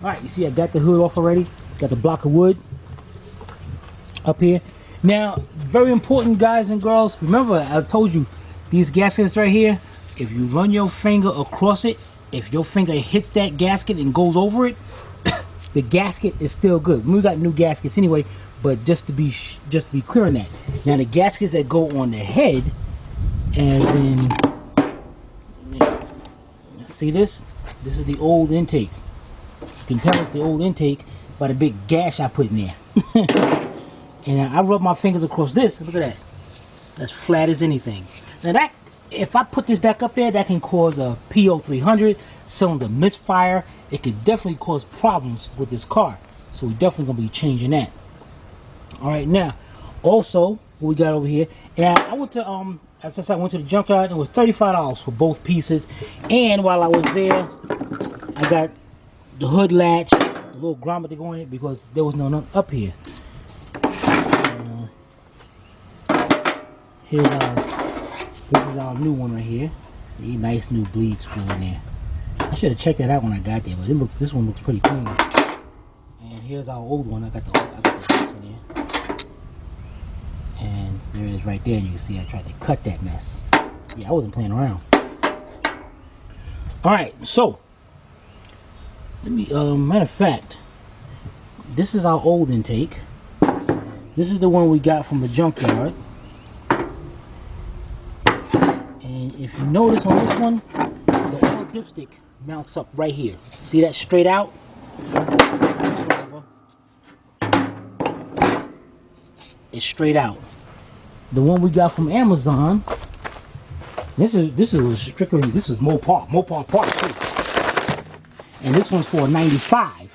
Alright, you see I got the hood off already. Got the block of wood up here. Now, very important, guys and girls. Remember, I told you, these gaskets right here, if you run your finger across it, if your finger hits that gasket and goes over it, the gasket is still good. We got new gaskets anyway, but just to be clear on that. Now, the gaskets that go on the head, as in, see this? This is the old intake. You can tell it's the old intake by the big gash I put in there. And I rub my fingers across this. Look at that. That's flat as anything. Now that, if I put this back up there, that can cause a PO300 cylinder misfire. It could definitely cause problems with this car. So we're definitely gonna be changing that. All right, now, also what we got over here. And I went to as I said, I went to the junkyard and it was $35 for both pieces. And while I was there, I got the hood latch, the little grommet to go in it because there was none up here. Here's this is our new one right here. See, nice new bleed screw in there. I should have checked that out when I got there, but this one looks pretty clean. And here's our old one. I got the bolts in there. And there it is right there. You can see I tried to cut that mess. Yeah, I wasn't playing around. Alright, so let me matter of fact, this is our old intake. This is the one we got from the junkyard. And if you notice on this one, the oil dipstick mounts up right here. See that straight out? It's straight out. The one we got from Amazon, this is strictly, this is Mopar parts too. And this one's for $95.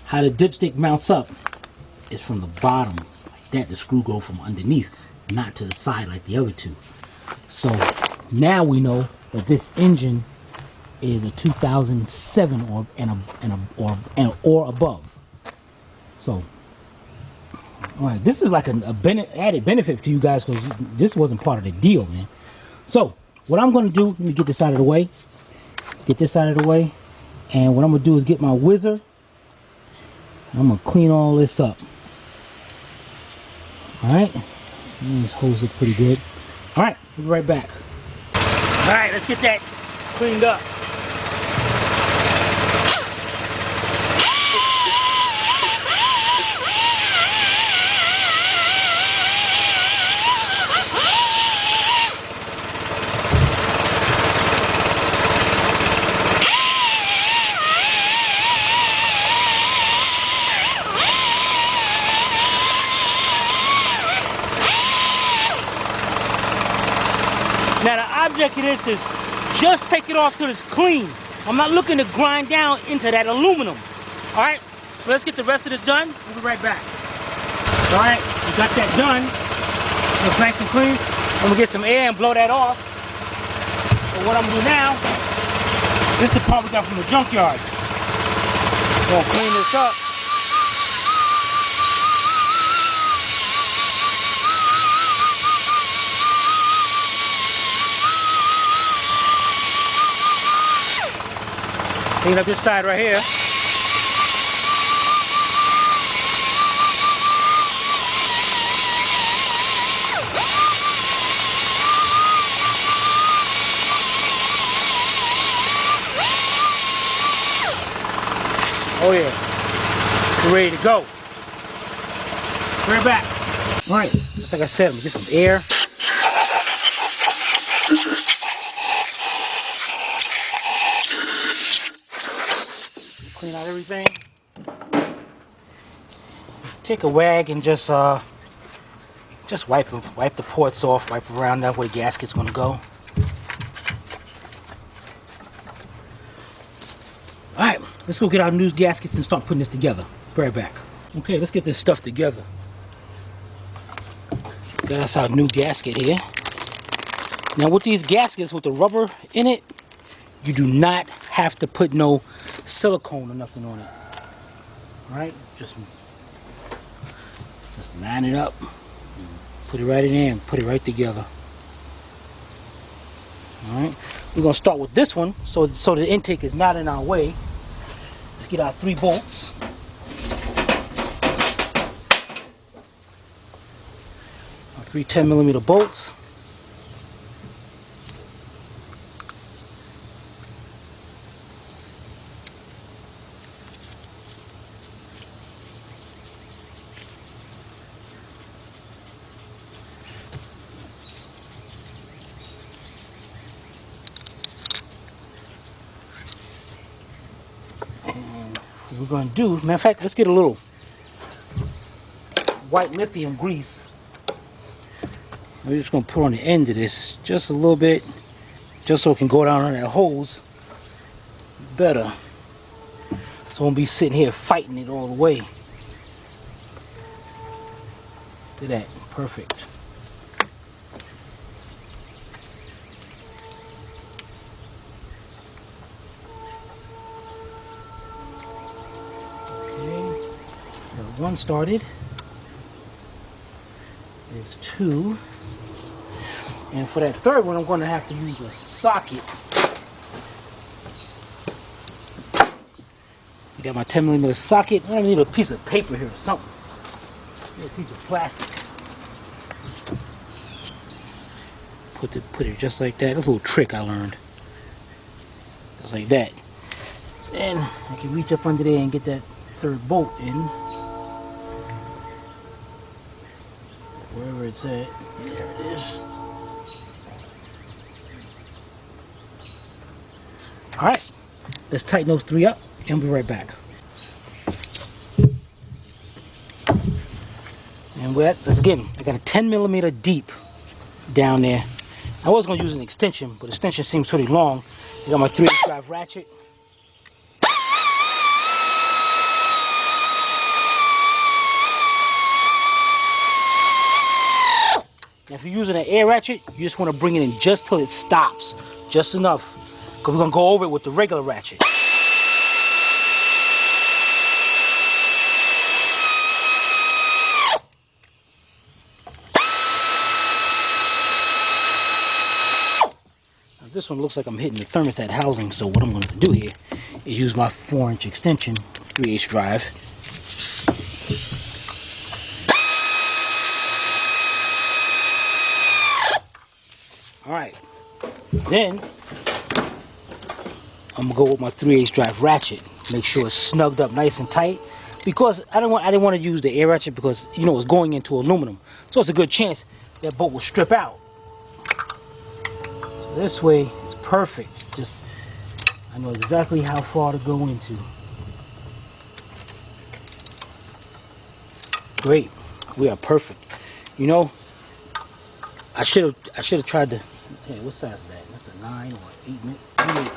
How the dipstick mounts up is from the bottom like that. The screw goes from underneath, not to the side like the other two. So now we know that this engine is a 2007 or above. So, all right, this is like added benefit to you guys because this wasn't part of the deal, man. So what I'm going to do, let me get this out of the way. Get this out of the way, and what I'm going to do is get my whizzer. I'm going to clean all this up. All right. This hose look pretty good. Alright, we'll be right back. Alright, let's get that cleaned up. Now the object of this is just take it off till it's clean. I'm not looking to grind down into that aluminum. Alright, so let's get the rest of this done. We'll be right back. Alright, we got that done. Looks nice and clean. I'm gonna get some air and blow that off. So what I'm gonna do now, this is the part we got from the junkyard. I'm gonna clean this up. Clean up this side right here. Oh yeah, we're ready to go. We're back. All right, just like I said, I'm gonna get some air. Clean out everything. Take a rag and just wipe the ports off, wipe around that where the gasket's gonna go. All right, let's go get our new gaskets and start putting this together. Be right back. Okay, let's get this stuff together. That's our new gasket here. Now with these gaskets with the rubber in it, you do not have to put no silicone or nothing on it. Alright, just line it up, put it right in there and put it right together. All right, we're gonna start with this one, so the intake is not in our way. Let's get our 3 bolts. Our 3 10mm bolts. We're going to do, matter of fact, let's get a little white lithium grease. We're just going to put on the end of this just a little bit, just so it can go down on that hose better. So I won't be sitting here fighting it all the way. Look at that, perfect. One started. There's 2. And for that third one, I'm going to have to use a socket. I got my 10mm socket. I need a piece of paper here or something. I need a piece of plastic. Put it just like that. That's a little trick I learned. Just like that. Then I can reach up under there and get that third bolt in. Wherever it's at. There it is. Alright, let's tighten those 3 up and we'll be right back. And let's again, I got a 10mm deep down there. I was going to use an extension, but the extension seems pretty long. I got my 3/8 drive ratchet. Now if you're using an air ratchet, you just want to bring it in just till it stops. Just enough. Because we're going to go over it with the regular ratchet. Now this one looks like I'm hitting the thermostat housing, so what I'm going to do here is use my 4-inch extension, 3/8 drive. Alright, then I'm gonna go with my 3/8 drive ratchet. Make sure it's snugged up nice and tight, because I didn't want to use the air ratchet because you know it's going into aluminum, so it's a good chance that bolt will strip out. So this way it's perfect. Just I know exactly how far to go into. Great, we are perfect. You know, I should have tried to. Hey, what size is that? That's a 9 or 8.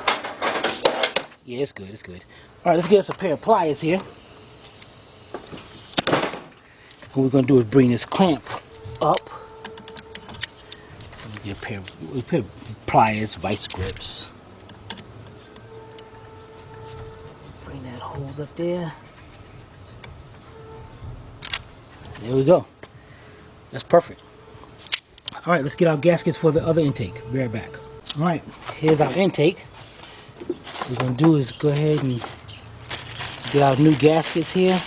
Yeah, it's good. It's good. All right, let's get us a pair of pliers here. What we're gonna do is bring this clamp up. Let me get a pair of pliers, vice grips. Bring that hose up there. There we go. That's perfect. All right, let's get our gaskets for the other intake. Be right back. All right, here's our intake. What we're gonna do is go ahead and get our new gaskets here.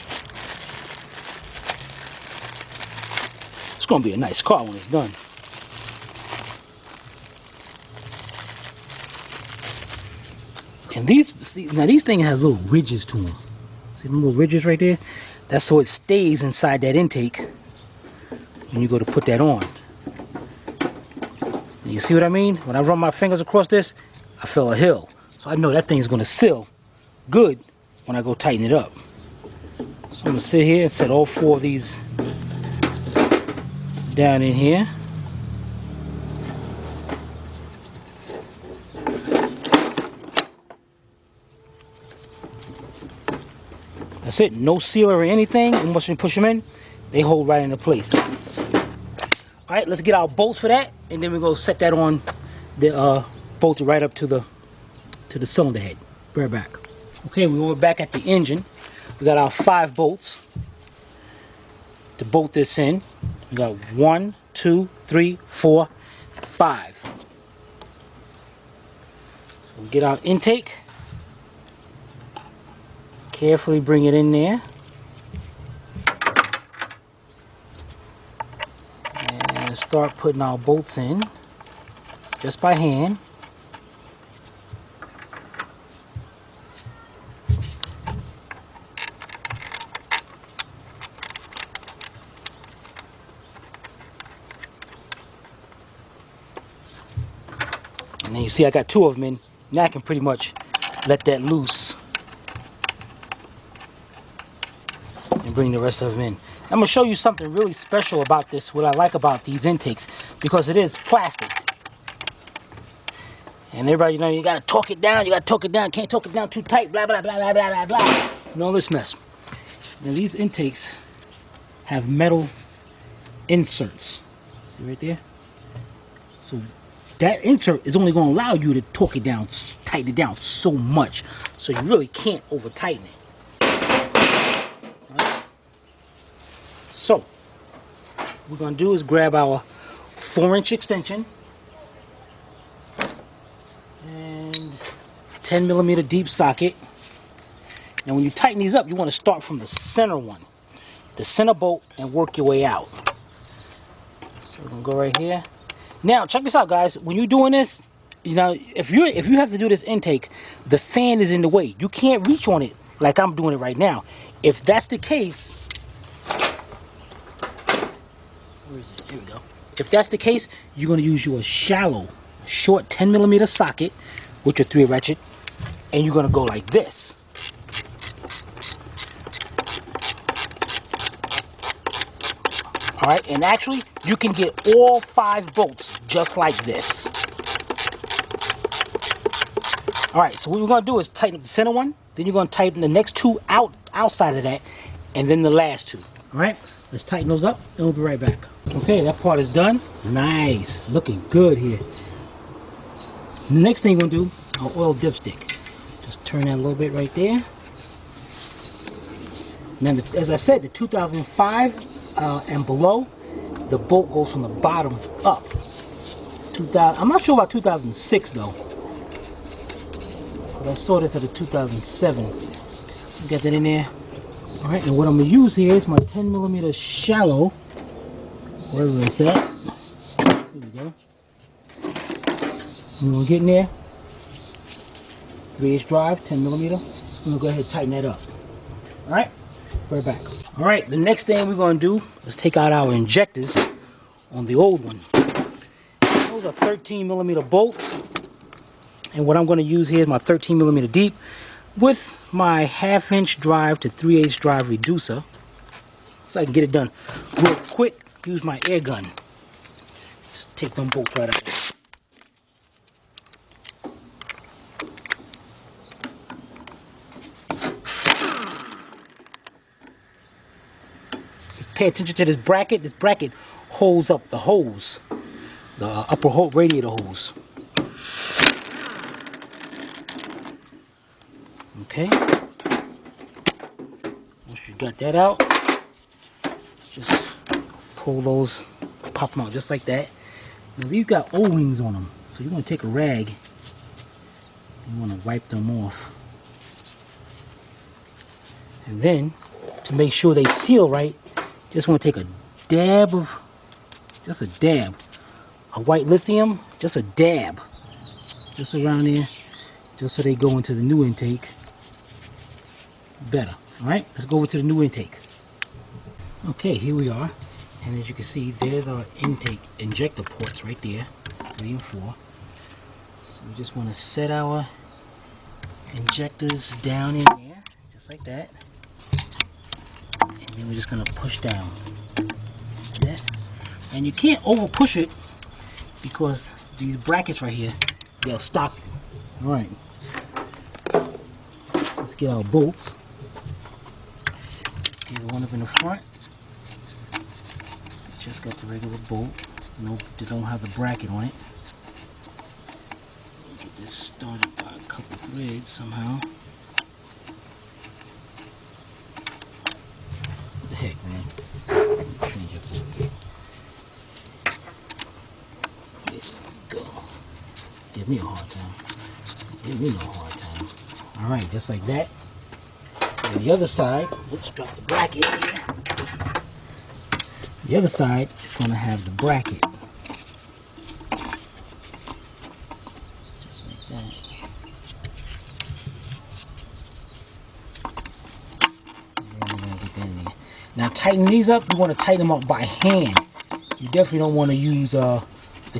It's gonna be a nice car when it's done. And these things have little ridges to them. See them little ridges right there? That's so it stays inside that intake when you go to put that on. You see what I mean? When I run my fingers across this, I feel a hill. So I know that thing is going to seal good when I go tighten it up. So I'm going to sit here and set all 4 of these down in here. That's it. No sealer or anything. And once we push them in, they hold right into place. All right, let's get our bolts for that, and then we're gonna set that on the bolts right up to the cylinder head. Be right back. Okay, we're back at the engine. We got our 5 bolts to bolt this in. We got 1, 2, 3, 4, 5. We'll get our intake. Carefully bring it in there. And start putting our bolts in just by hand. And then you see I got 2 of them in. Now I can pretty much let that loose and bring the rest of them in. I'm going to show you something really special about this, what I like about these intakes, because it is plastic. And everybody, you know, you got to torque it down, can't torque it down too tight, blah, blah, blah, blah, blah, blah, blah. And all this mess. Now these intakes have metal inserts. See right there? So that insert is only going to allow you to torque it down, tighten it down so much. So you really can't over tighten it. Right. So what we're going to do is grab our 4-inch extension and 10mm deep socket. Now when you tighten these up, you want to start from the center one, the center bolt, and work your way out. So we're going to go right here. Now, check this out, guys. When you're doing this, you know, if you have to do this intake, the fan is in the way. You can't reach on it like I'm doing it right now. If that's the case, where is it? Here we go. If that's the case, you're going to use your shallow, short 10mm socket with your 3 ratchet, and you're going to go like this. All right, and actually, you can get all 5 bolts just like this. All right, so what we're gonna do is tighten up the center one, then you're gonna tighten the next 2 outside of that, and then the last 2. All right, let's tighten those up, and we'll be right back. Okay, that part is done. Nice, looking good here. The next thing we're gonna do, our oil dipstick. Just turn that a little bit right there. Now, as I said, the 2005 and below, the bolt goes from the bottom up. I'm not sure about 2006 though, but I saw this at a 2007. Got that in there. All right, and what I'm gonna use here is my 10mm shallow, wherever it's at. Here we go. I'm gonna get in there. 3/8 drive, 10mm. I'm gonna go ahead and tighten that up. All right. Right back. All right, the next thing we're going to do is take out our injectors on the old one. Those are 13mm bolts, and what I'm going to use here is my 13mm deep with my 1/2-inch drive to 3/8 drive reducer, so I can get it done real quick. Use my air gun. Just take them bolts right out. Pay attention to this bracket. This bracket holds up the hose, the upper radiator hose. Okay. Once you got that out, just pull those, pop them out just like that. Now these got O-rings on them, so you want to take a rag. You want to wipe them off, and then to make sure they seal right, just want to take a dab of, just a dab, a white lithium, just a dab, just around there, just so they go into the new intake better. All right, let's go over to the new intake. Okay, here we are, and as you can see, there's our intake injector ports right there, 3 and 4. So we just want to set our injectors down in there, just like that. And then we're just going to push down. See that? And you can't over push it because these brackets right here, they'll stop you. Alright. Let's get our bolts. Here's one up in the front. Just got the regular bolt. Nope, they don't have the bracket on it. Get this started by a couple threads somehow. What the heck, man? Change it. There we go. Give me a hard time. Give me no hard time. All right, just like that. And the other side, let's drop the bracket here. The other side is going to have the bracket. Just like that. And then we're going to get that in there. Now tighten these up, you want to tighten them up by hand. You definitely don't want to use the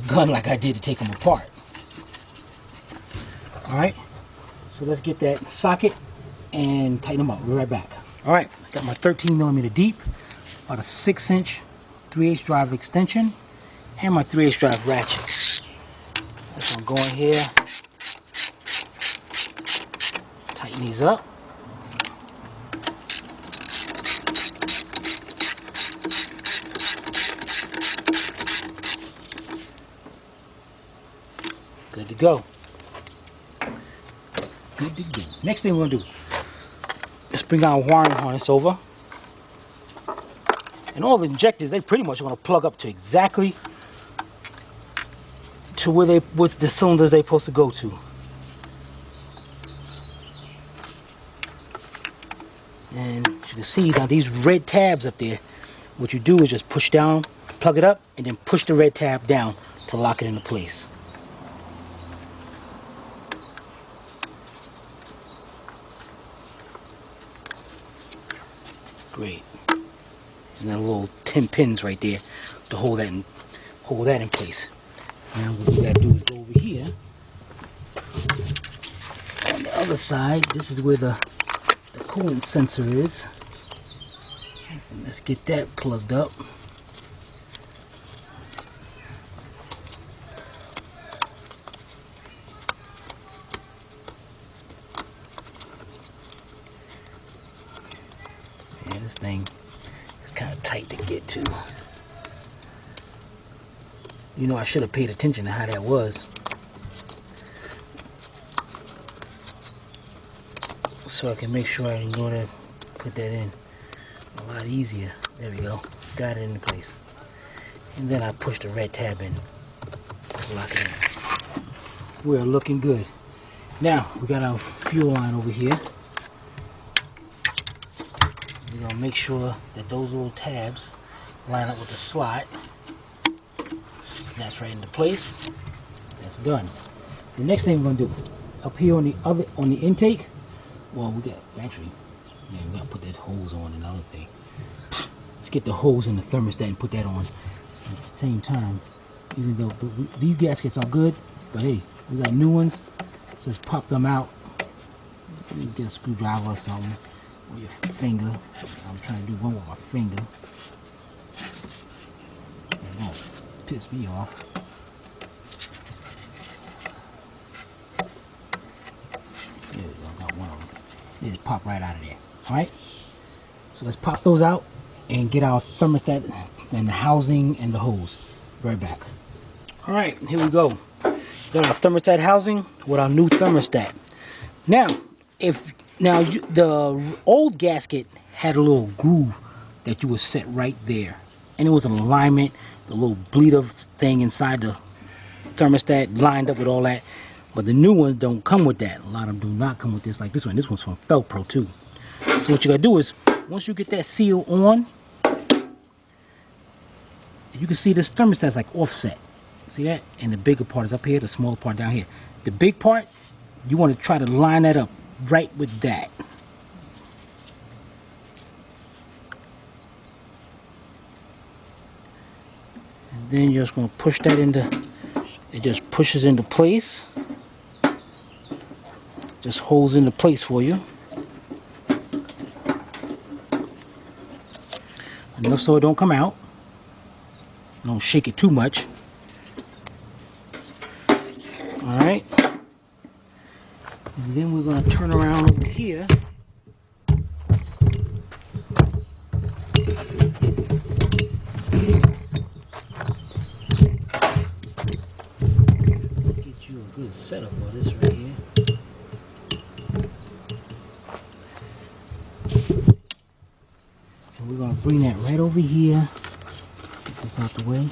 gun like I did to take them apart. Alright, so let's get that socket and tighten them up. We'll be right back. Alright, I got my 13mm deep, about a 6-inch 3/8 drive extension, and my 3/8 drive ratchet. That's gonna go in here, tighten these up. Good to go. Good to go. Next thing we're gonna do, let's bring our wiring harness over. And all the injectors, they pretty much want to plug up to exactly to where they, with the cylinders they're supposed to go to. And you can see now these red tabs up there, what you do is just push down, plug it up, and then push the red tab down to lock it into place. Great. And then little 10 pins right there to hold that in place. Now what we gotta do is go over here. On the other side, this is where the coolant sensor is. And let's get that plugged up. Yeah, this thing is kind of tight to get to. You know, I should have paid attention to how that was, so I can make sure I know to put that in a lot easier. There we go. Got it in place. And then I push the red tab in to lock it in. We're looking good. Now we got our fuel line over here. We're gonna make sure that those little tabs line up with the slot. Snaps right into place. That's done. The next thing we're gonna do, up here on the intake, well, we got actually, yeah, we gotta put that hose on. Another thing. Let's get the hose and the thermostat and put that on at the same time. Even though these gaskets are good, but hey, we got new ones, so let's pop them out. You get a screwdriver or something, or your finger. I'm trying to do one with my finger. Piss me off. There we go, got one of them. They just pop right out of there. Alright? So let's pop those out and get our thermostat and the housing and the hose. Be right back. Alright, here we go. Got our thermostat housing with our new thermostat. Now, the old gasket had a little groove that you would set right there. And it was an alignment, the little bleeder thing inside the thermostat lined up with all that. But the new ones don't come with that. A lot of them do not come with this, like this one. This one's from Felpro too. So what you gotta do is, once you get that seal on, you can see this thermostat's like offset. See that? And the bigger part is up here, the smaller part down here. The big part, you want to try to line that up right with that. Then you're just going to push that into, it just pushes into place. Just holds into place for you. Enough so it don't come out. Don't shake it too much. Alright. And then we're going to turn around over here. Good setup for this right here. And we're going to bring that right over here, get this out the way,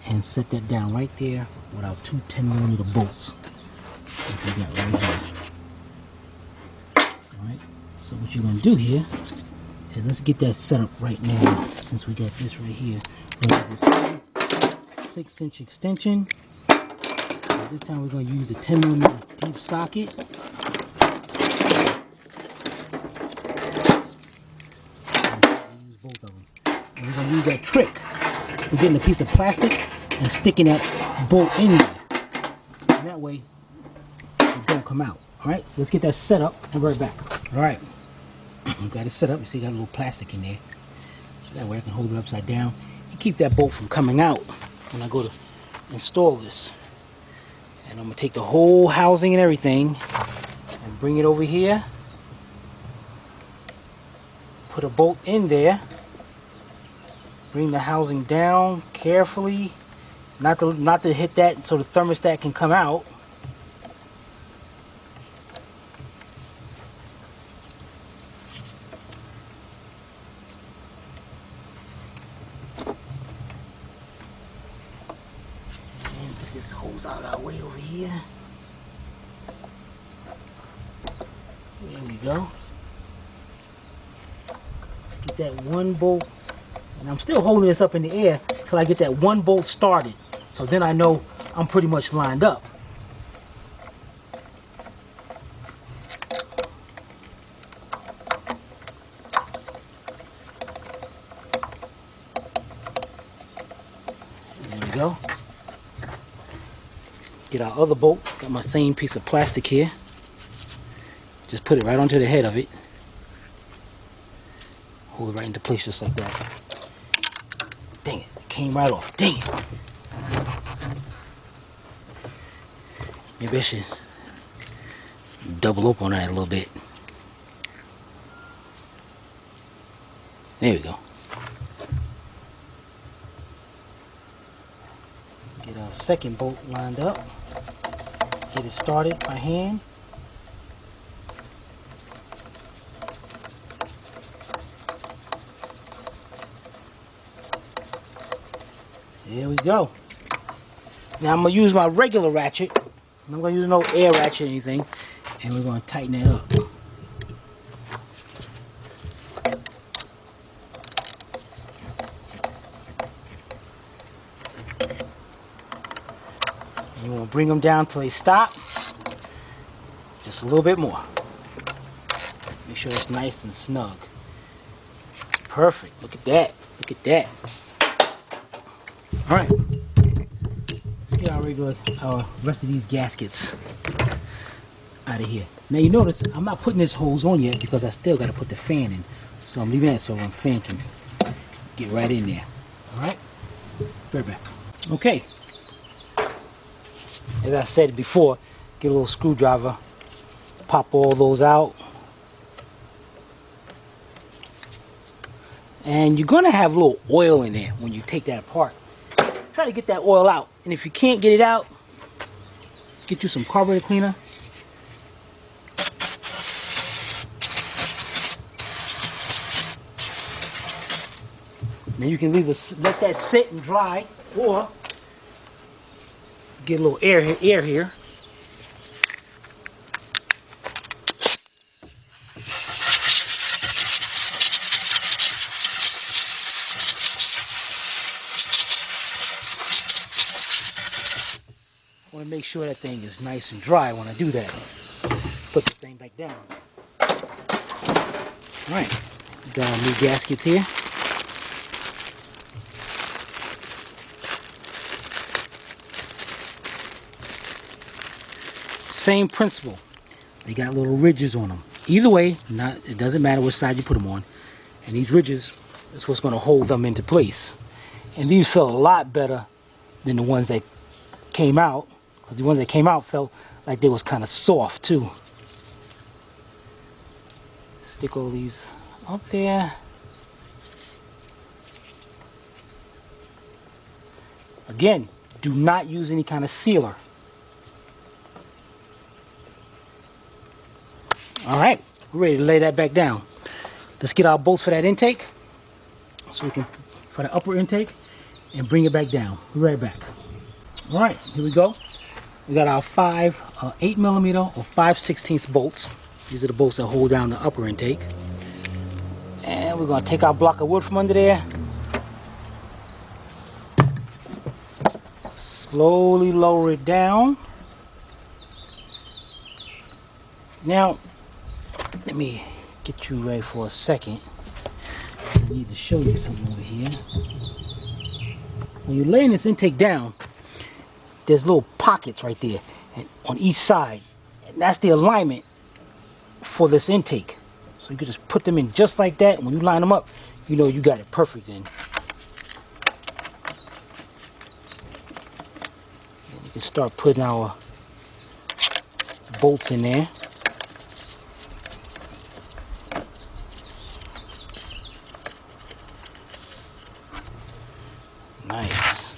and set that down right there with our two 10mm bolts. which we got right here. Alright, so what you're going to do here is let's get that set up right now, since we got this right here. There's a 6-inch extension. So this time we're going to use the 10mm deep socket. Use both of them. And we're going to use that trick. We're getting a piece of plastic and sticking that bolt in there. And that way it don't come out. Alright, so let's get that set up and right back. Alright, we got it set up. You see, got a little plastic in there. So that way I can hold it upside down and keep that bolt from coming out when I go to install this. And I'm going to take the whole housing and everything and bring it over here. Put a bolt in there. Bring the housing down carefully. Not to hit that so the thermostat can come out. And put this hose out of our way over here. There we go. Let's get that one bolt. And I'm still holding this up in the air till I get that one bolt started. So then I know I'm pretty much lined up. There we go. Get our other bolt. Got my same piece of plastic here. Just put it right onto the head of it. Hold it right into place just like that. Dang it, it came right off. Dang it. Maybe I should double up on that a little bit. There we go. Get our second bolt lined up. Get it started by hand. There we go. Now I'm going to use my regular ratchet. I'm not going to use no air ratchet or anything. And we're going to tighten that up. And you want to bring them down till they stop. Just a little bit more. Make sure it's nice and snug. Perfect. Look at that. Look at that. Alright, let's get our rest of these gaskets out of here. Now you notice I'm not putting this hose on yet because I still got to put the fan in. So I'm leaving that so my fan can get right in there. Alright, right back. Okay, as I said before, get a little screwdriver, pop all those out. And you're going to have a little oil in there when you take that apart. Try to get that oil out, and if you can't get it out, get you some carburetor cleaner. Then you can let that sit and dry, or get a little air here. I want to make sure that thing is nice and dry when I do that. Put the thing back down. Alright, got our new gaskets here. Same principle. They got little ridges on them. Either way, it doesn't matter which side you put them on. And these ridges is what's going to hold them into place. And these felt a lot better than the ones that came out. Because the ones that came out felt like they was kind of soft too. Stick all these up there. Again, do not use any kind of sealer. Alright, we're ready to lay that back down. Let's get our bolts for that intake. So we can, for the upper intake, and bring it back down. We're right back. Alright, here we go. We got our 8mm or 5/16 bolts. These are the bolts that hold down the upper intake. And we're going to take our block of wood from under there. Slowly lower it down. Now, let me get you ready for a second. I need to show you something over here. When you're laying this intake down, there's little pockets right there on each side. And that's the alignment for this intake. So you can just put them in just like that. When you line them up, you know you got it perfect then. And you can start putting our bolts in there. Nice.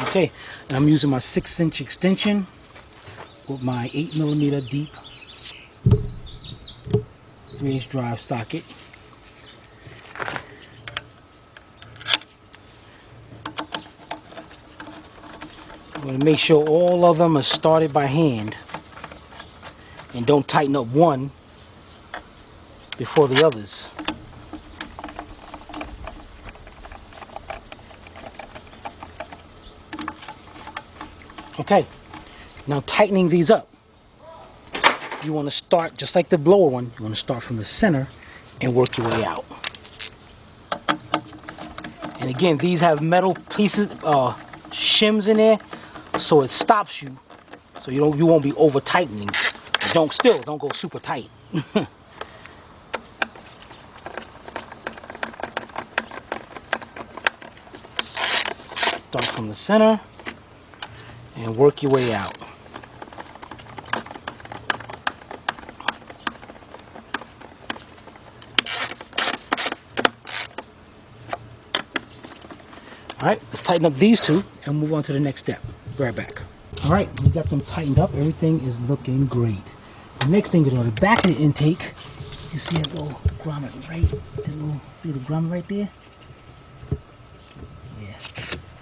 Okay, and I'm using my 6-inch extension with my 8mm deep 3/8 drive socket. I'm going to make sure all of them are started by hand and don't tighten up one before the others. Okay, now tightening these up, you want to start just like the blower one. You want to start from the center and work your way out. And again, these have metal pieces, shims in there, so it stops you, so you won't be over tightening. Don't go super tight. Start from the center and work your way out. Alright, let's tighten up these two and move on to the next step. Be right back. Alright, we got them tightened up. Everything is looking great. The next thing is on the back of the intake. You see a little grommet see the grommet right there? Yeah,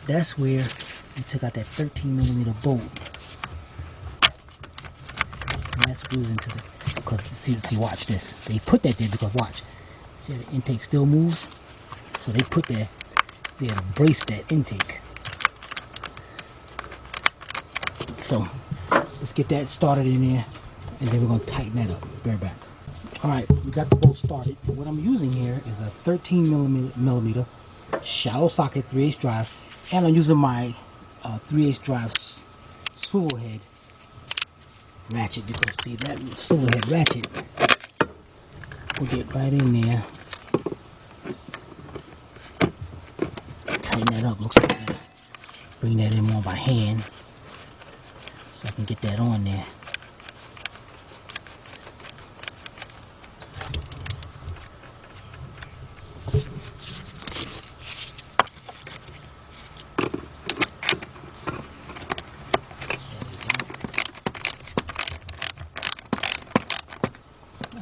that's where we took out that 13mm bolt. And that screws into the, because see, watch this. They put that there because watch. See how the intake still moves? So they put that there to brace that intake. So let's get that started in there and then we're going to tighten that up. Be right back. Alright, we got the bolt started. What I'm using here is a 13mm shallow socket 3/8 drive, and I'm using my 3/8 drive swivel head ratchet, because see that swivel head ratchet will get right in there. Tighten that up. Looks like that. Bring that in more by hand so I can get that on there.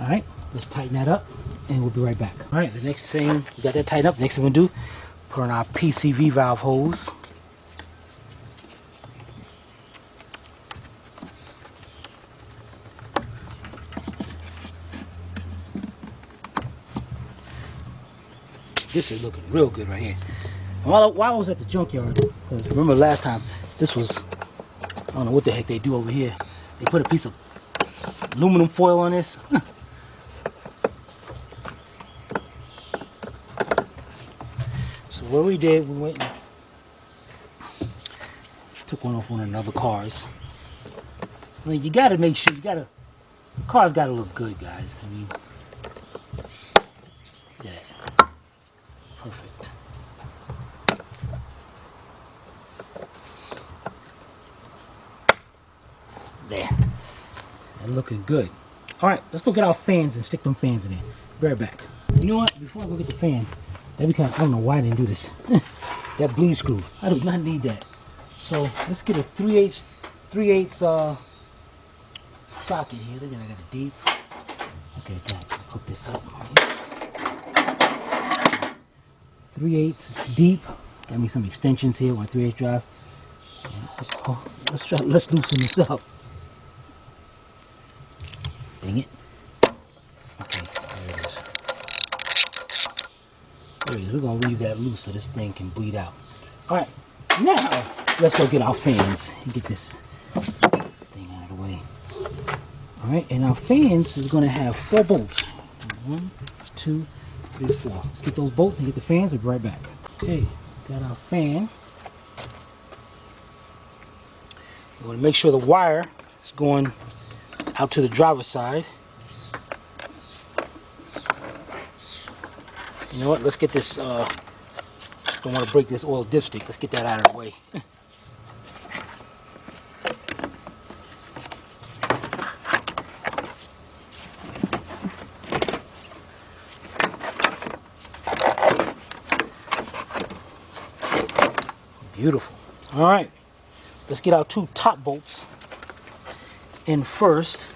Alright, let's tighten that up and we'll be right back. Alright, the next thing, we got that tightened up. Next thing we're going to do, put on our PCV valve hose. This is looking real good right here. While I was at the junkyard, because remember last time, this was, I don't know what the heck they do over here. They put a piece of aluminum foil on this. So what we did, we went and took one off one of the other cars. I mean, you gotta make sure, the car's gotta look good, guys. I mean, yeah, perfect. There, and looking good. All right, let's go get our fans and stick them fans in there. Be right back. You know what? Before I go get the fan, I don't know why I didn't do this. That bleed screw, I do not need that. So let's get a 3/8 socket here. Look at I got a deep. Okay, got to hook this up. 3/8 deep. Got me some extensions here on 3/8 drive. Let's loosen this up. Dang it. Okay, there it is. There it is. We're gonna leave that loose so this thing can bleed out. Alright, now let's go get our fans and get this thing out of the way. Alright, and our fans is gonna have 4 bolts. 1, 2, 3, 4. Let's get those bolts and get the fans. We'll be right back. Okay, got our fan. We want to make sure the wire is going out to the driver's side. You know what? Let's get this. Don't want to break this oil dipstick. Let's get that out of the way. Beautiful. All right. Let's get our 2 top bolts in first.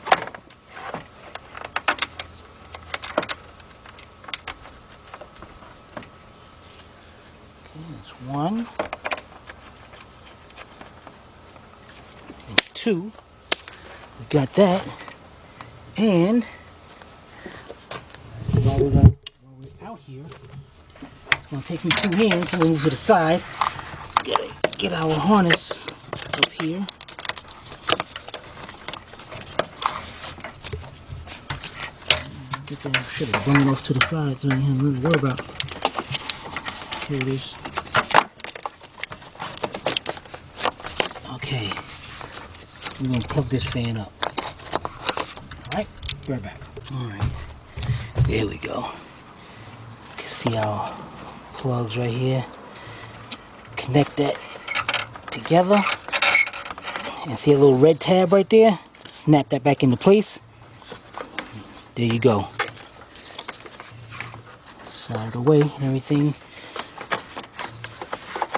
Okay, that's 1 and 2. We got that. And while we're out here, it's going to take me 2 hands. I'm going to move to the side. Get our harness up here. Get that shit burning off to the side so I ain't have nothing to worry about. Here it is. Okay. We're gonna plug this fan up. Alright, be right back. Alright. There we go. You can see our plugs right here. Connect that together and see a little red tab right there. Snap that back into place. There you go. Side of the way and everything.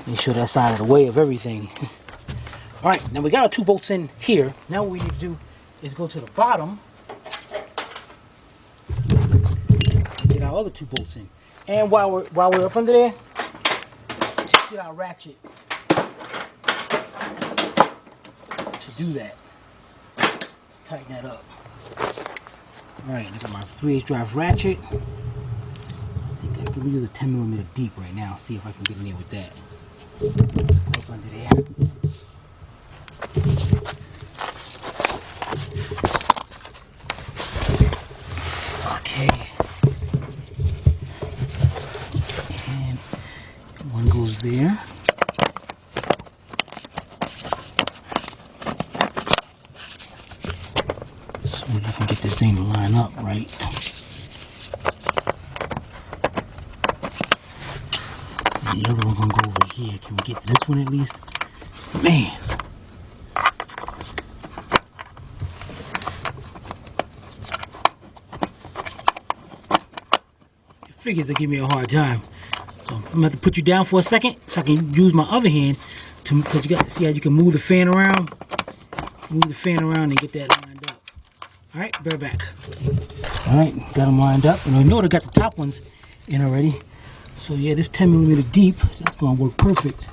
Make sure that's out of the way of everything. Alright, now we got our 2 bolts in here. Now what we need to do is go to the bottom and get our other 2 bolts in. And while we're up under there, get our ratchet to do that. Let's tighten that up. Alright, look at my 3/8 drive ratchet. I think I can use a 10mm deep right now. See if I can get in there with that. Let's go up under there. Okay. And 1 goes there. So you can get this thing to line up right. And the other one gonna go over here. Can we get this one at least? Man. It figures to give me a hard time. So I'm gonna have to put you down for a second so I can use my other hand to, because you got to see how you can move the fan around. Move the fan around and get that lined up. Alright, be right back. Alright, got them lined up. And I know they got the top ones in already. So yeah, this 10mm deep, that's gonna work perfect.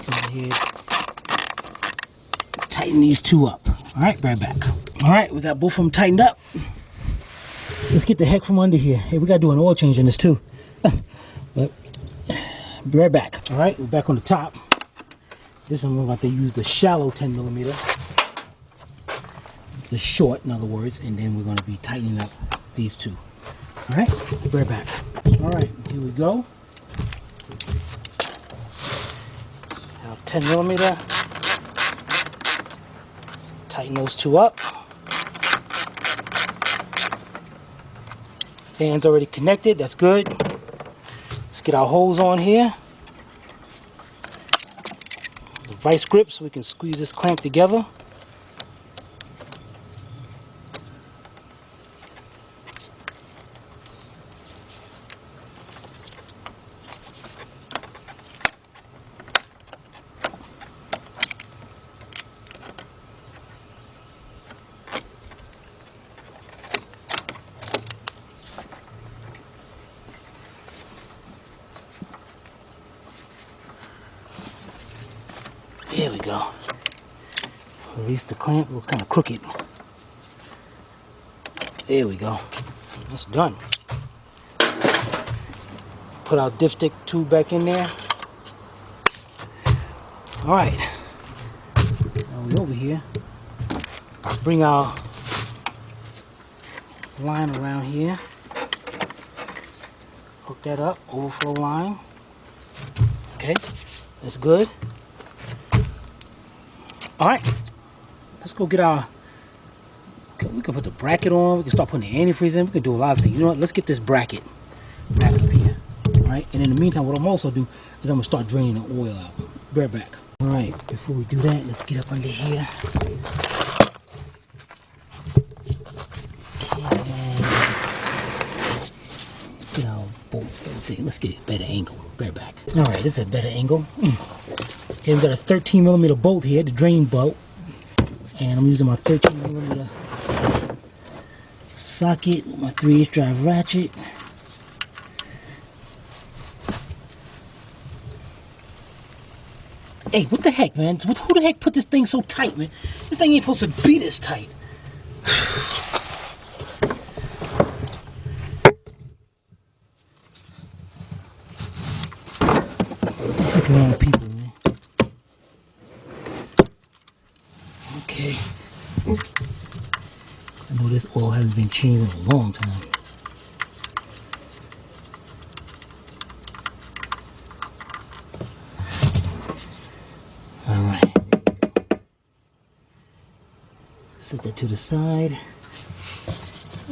Go ahead, tighten these 2 up. Alright, be right back. Alright, we got both of them tightened up. Let's get the heck from under here. Hey, we gotta do an oil change on this too. But be right back. Alright, we're back on the top. This one we're going to use the shallow 10mm. The short, in other words, and then we're going to be tightening up these 2. Alright, be right back. Alright, here we go. Now 10mm. Tighten those 2 up. Fan's already connected, that's good. Let's get our hose on here. The vice grip so we can squeeze this clamp together. There we go. Release the clamp. It was kind of crooked. There we go. That's done. Put our dipstick tube back in there. All right. Now we over here. Let's bring our line around here. Hook that up. Overflow line. Okay. That's good. All right. Let's go get our. We can put the bracket on. We can start putting the antifreeze in. We can do a lot of things. You know what? Let's get this bracket back up here. All right. And in the meantime, what I'm also do is I'm gonna start draining the oil out. Be right back. All right. Before we do that, let's get up under here. Get our bolts. Everything. Let's get a better angle. Be right back. All right. This is a better angle. Okay. We got a 13mm bolt here, the drain bolt, and I'm using my 13mm socket with my 3/8 drive ratchet. Hey, what the heck, man? Who the heck put this thing so tight, man? This thing ain't supposed to be this tight. Heck around people, man. Okay. I know this oil hasn't been changed in a long time. Alright. Set that to the side.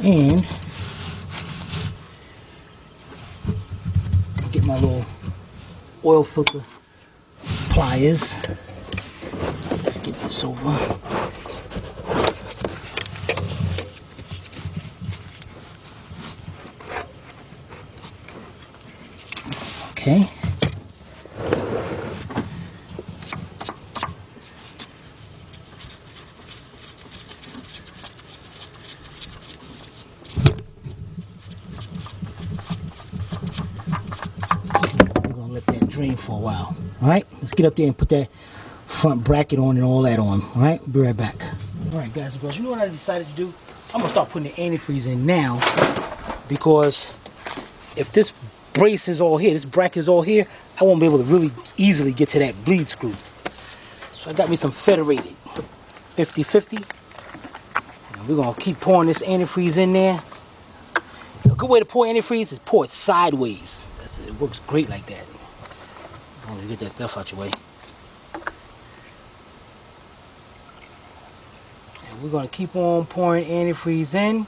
And get my little oil filter pliers. Let's get this over. Okay. We're gonna let that drain for a while. All right, let's get up there and put that front bracket on and all that on. All right, we'll be right back. All right, guys and girls, you know what I decided to do? I'm gonna start putting the antifreeze in now, because if this brace is all here, this bracket is all here, I won't be able to really easily get to that bleed screw. So I got me some federated 50/50. And we're gonna keep pouring this antifreeze in there. A good way to pour antifreeze is pour it sideways. It works great like that. I'm gonna get that stuff out your way. And we're gonna keep on pouring antifreeze in.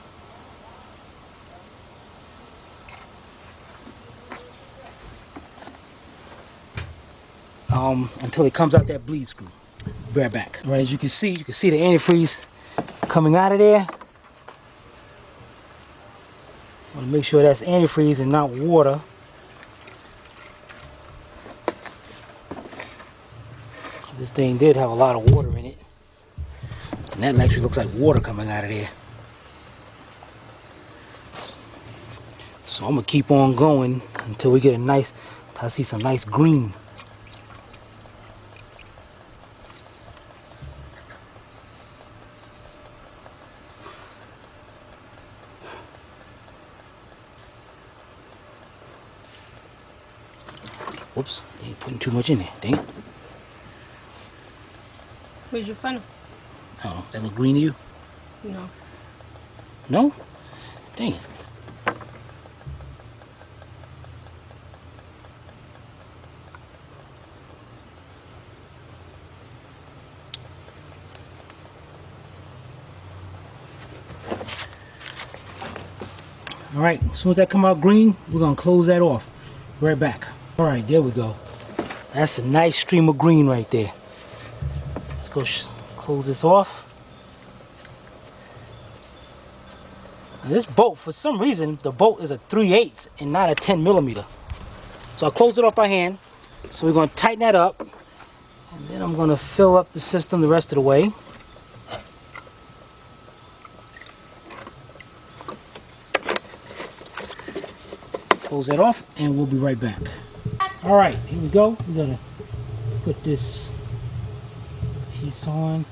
Until it comes out that bleed screw. Be right back. All right, as you can see the antifreeze coming out of there. I want to make sure that's antifreeze and not water. This thing did have a lot of water in it, and that actually looks like water coming out of there. So I'm gonna keep on going until we get a nice, I see some nice green. Whoops, they ain't putting too much in there, dang it. Where's your funnel? Oh, that look green to you? No. No? Dang it. All right, as soon as that come out green, we're gonna close that off. Be right back. All right, there we go. That's a nice stream of green right there. Let's go close this off. Now this bolt, for some reason, the bolt is a 3/8 and not a 10mm. So I closed it off by hand. So we're gonna tighten that up, and then I'm gonna fill up the system the rest of the way. Close that off, and we'll be right back. All right, here we go. We gotta put this piece on.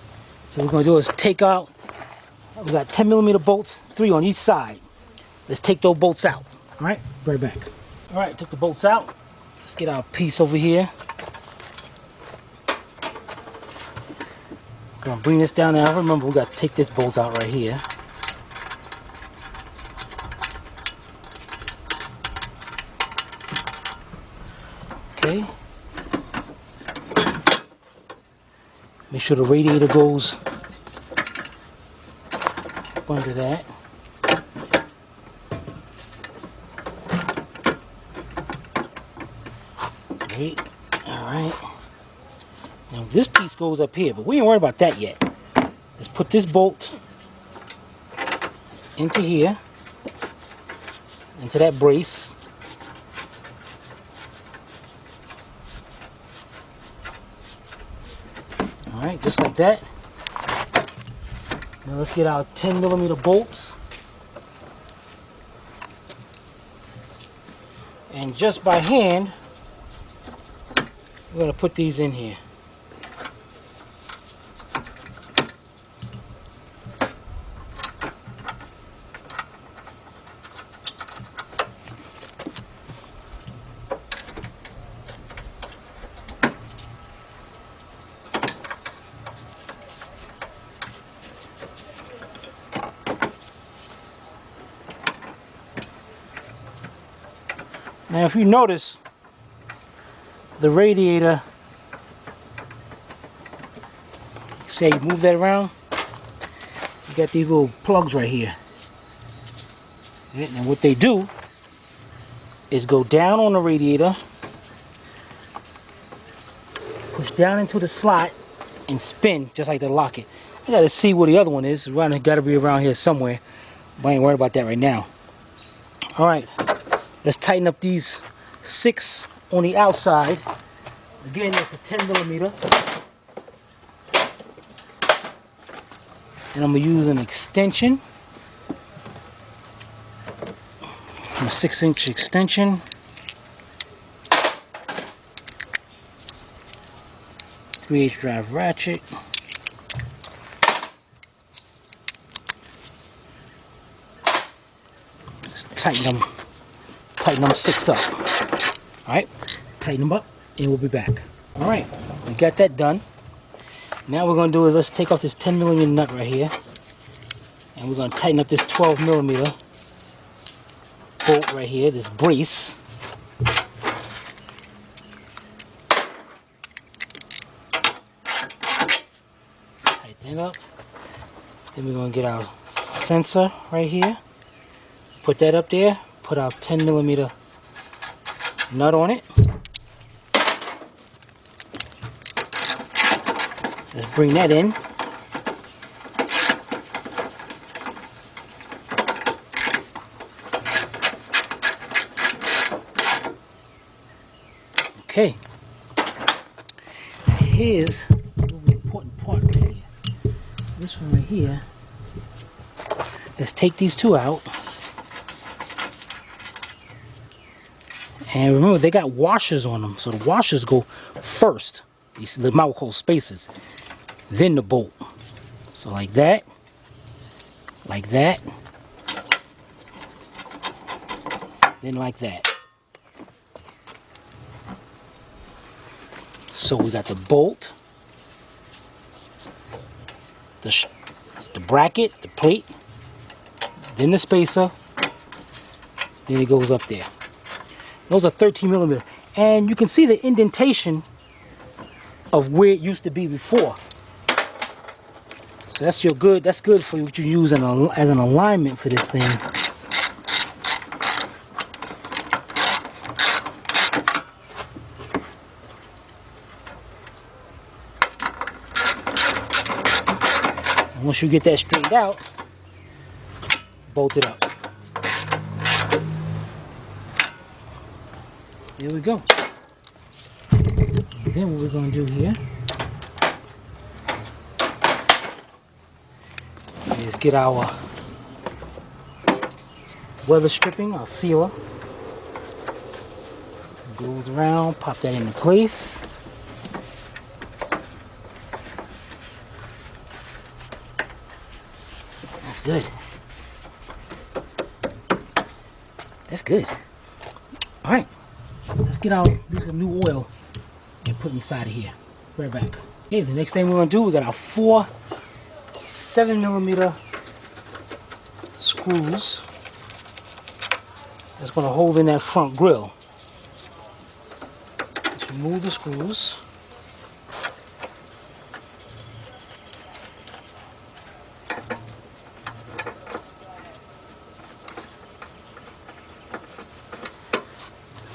So what we're going to do is take out, we got 10mm bolts, 3 on each side. Let's take those bolts out. All right, right back. All right, took the bolts out. Let's get our piece over here. Gonna bring this down now. Remember, we got to take this bolt out right here. Okay. Make sure the radiator goes up under that. Great. All right. Now this piece goes up here, but we ain't worried about that yet. Let's put this bolt into here, into that brace. All right, just like that. Now let's get our 10mm bolts. And just by hand, we're going to put these in here. Now if you notice, the radiator, say you move that around, you got these little plugs right here. See it? And what they do is go down on the radiator, push down into the slot, and spin just like the locket. I gotta see where the other one is. It's gotta be around here somewhere, but I ain't worried about that right now. Alright, let's tighten up these 6 on the outside. Again, that's a 10mm. And I'm going to use an extension. A 6-inch extension. 3/8 drive ratchet. Just tighten them 6 up. Alright, tighten them up and we'll be back. Alright, we got that done. Now what we're going to do is let's take off this 10mm nut right here. And we're going to tighten up this 12mm bolt right here, this brace. Tighten it up. Then we're going to get our sensor right here. Put that up there. Put our 10mm nut on it. Let's bring that in. Okay. Here's the important part right here. This one right here. Let's take these 2 out. And remember, they got washers on them, so the washers go first. These the what we call spacers, then the bolt. So like that, then like that. So we got the bolt, the bracket, the plate, then the spacer, then it goes up there. Those are 13mm, and you can see the indentation of where it used to be before. So that's good. That's good for what you use as an alignment for this thing. And once you get that straightened out, bolt it up. There we go. And then what we're going to do here is get our weather stripping, our sealer. Goes around, pop that into place. good. That's good. All right, let's get out, do some new oil and put inside of here. Right back. Okay, the next thing we're gonna do, we got our 4 7mm screws that's gonna hold in that front grill. Let's remove the screws.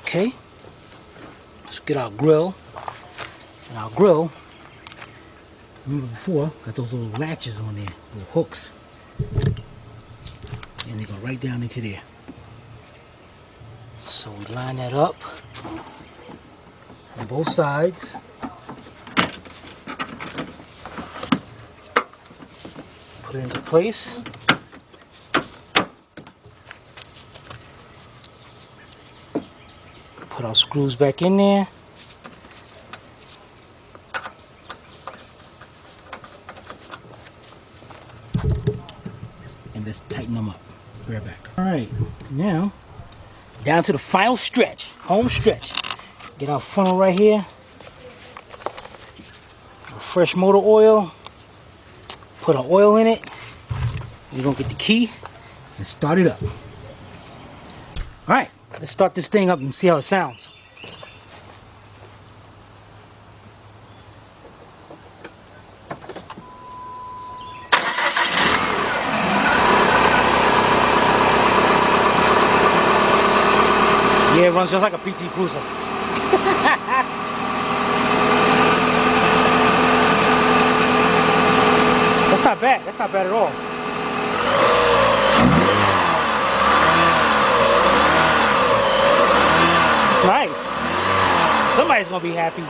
Okay, let's get our grill. And our grill, remember before, got those little latches on there, little hooks. And they go right down into there. So we line that up on both sides. Put it into place. Put our screws back in there. And let's tighten them up. Be right back. Alright, now down to the final stretch, home stretch. Get our funnel right here. Fresh motor oil. Put our oil in it. We're gonna get the key and start it up. Alright, let's start this thing up and see how it sounds. Yeah, it runs just like a PT Cruiser. That's not bad. That's not bad at all. Nice. Somebody's gonna be happy.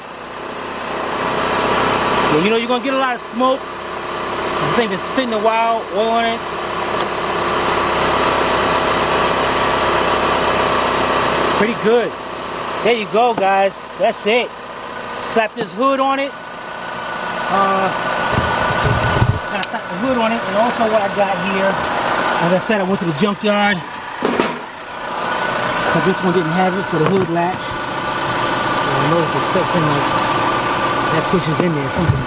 Yeah, you know you're gonna get a lot of smoke. This ain't been sitting a while, oil on it. Pretty good. There you go, guys. That's it. Slap this hood on it. Gotta slap the hood on it. And also what I got here, as I said, I went to the junkyard because this one didn't have it for the hood latch. So I noticed it sets in like that, pushes in there something.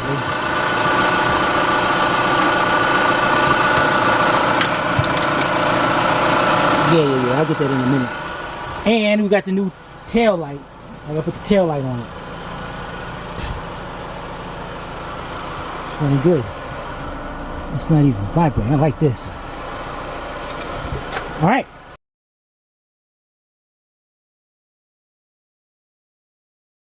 Yeah. I'll get that in a minute. And we got the new tail light. I gotta put the tail light on it. It's running good. It's not even vibrating. I like this. All right.